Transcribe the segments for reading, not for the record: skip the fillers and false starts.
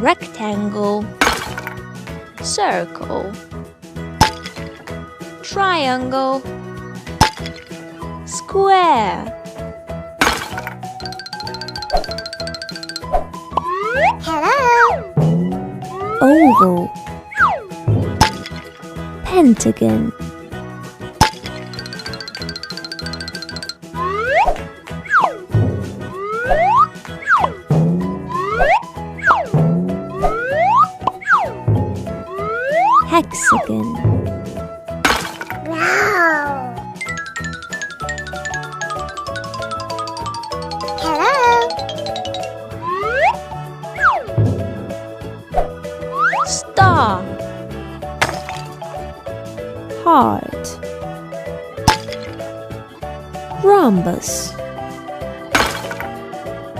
rectangle, circle, triangle, square. Hello. Oval, pentagon, hexagon. Wow. Hello. Star, heart, rhombus,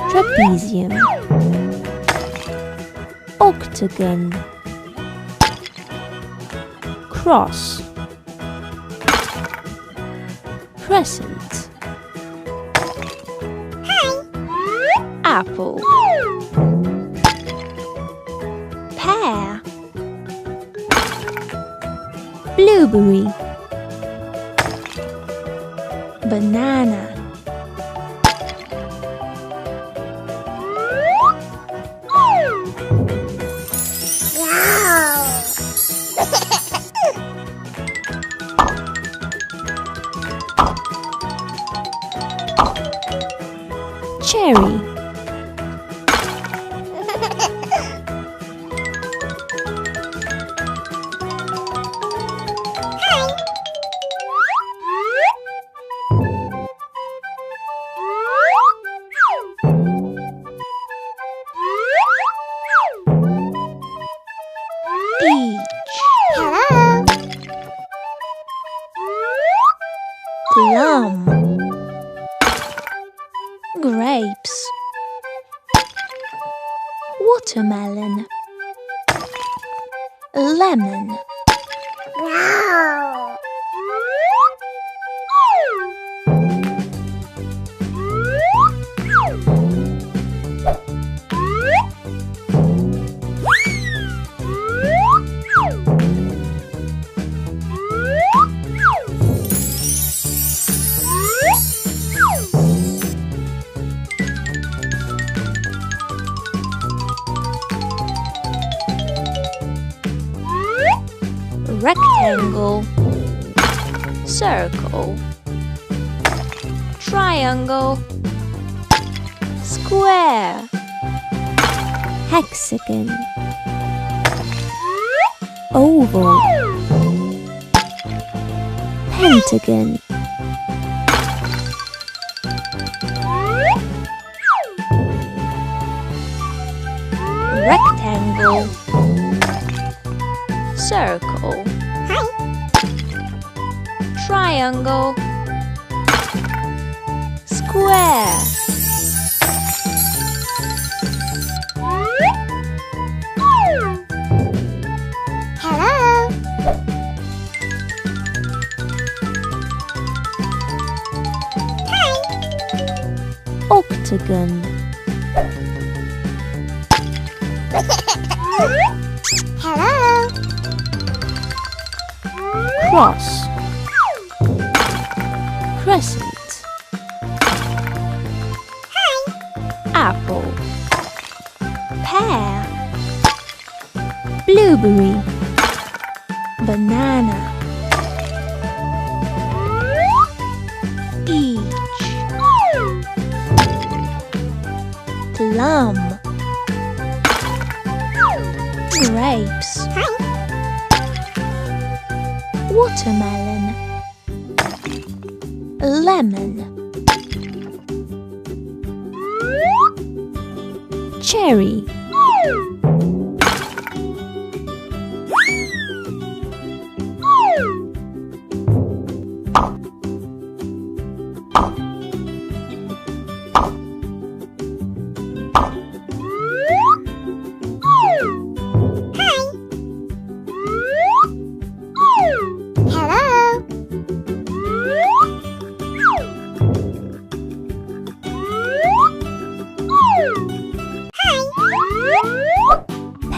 trapezium, octagon, cross, crescent, apple, pear, blueberry, banana, Wow. cherry, peach, Hello. plum, grapes, watermelon, lemon, Wow. rectangle, circle, triangle, square, hexagon, oval, pentagon, rectangle, circle, triangle, square, Hello. octagon, Hello. cross, crescent, apple, pear, blueberry, banana, peach, plum, grapes, watermelon, lemon, cherry,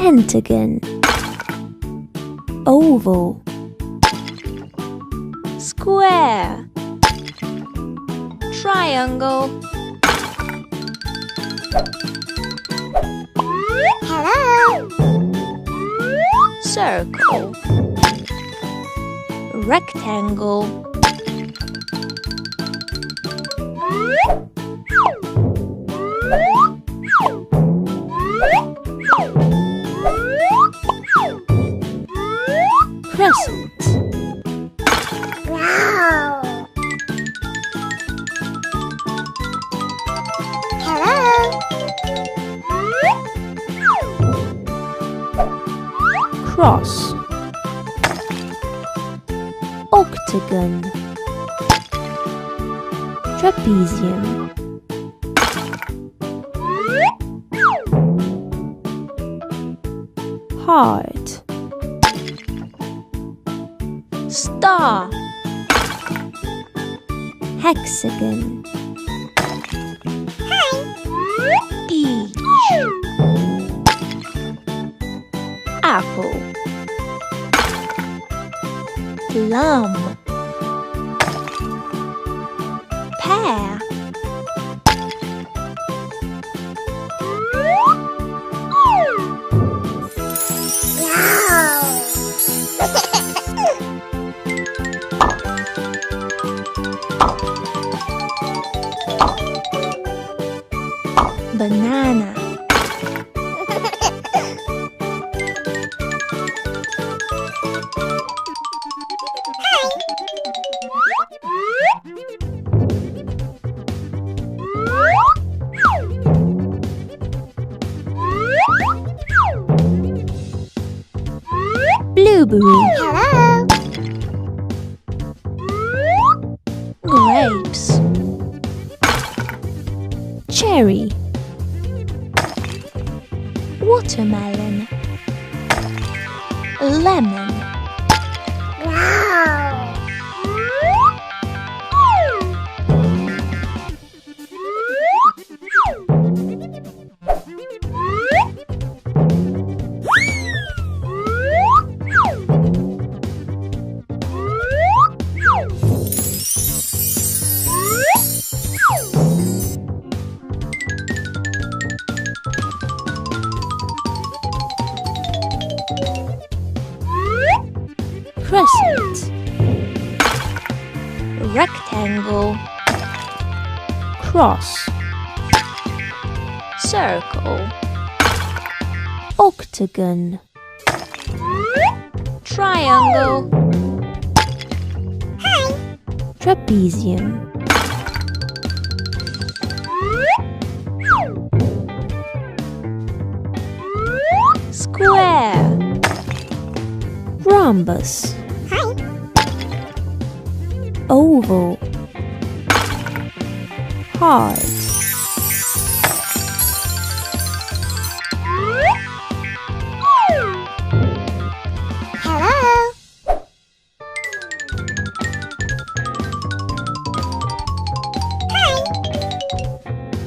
pentagon, oval, square, triangle, Hello. circle, rectangle, crescent, Wow. Hello. cross, octagon, trapezium, heart, star, hexagon, each, apple, plum, pear, Wow. banana, blueberry, Hello. grapes, cherry, watermelon, lemon, Wow. crescent, rectangle, cross, circle, octagon, triangle, trapezium, square, rhombus, oval, heart, Hello.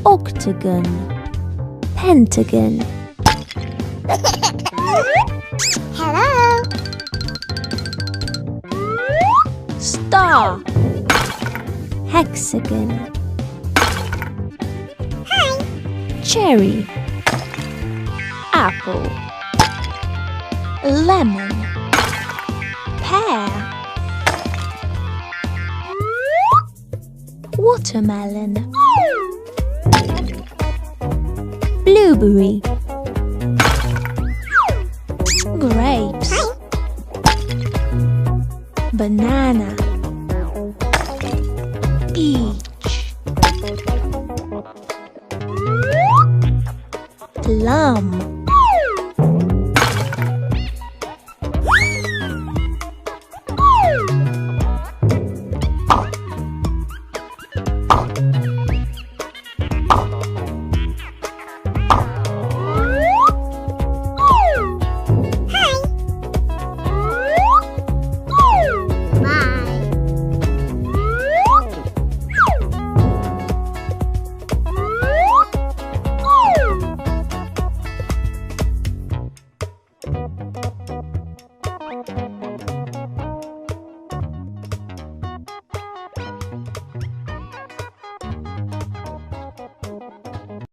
octagon, pentagon, Hello. star, hexagon, cherry, apple, lemon, pear, watermelon, blueberry, grapes, banana, peach, plum,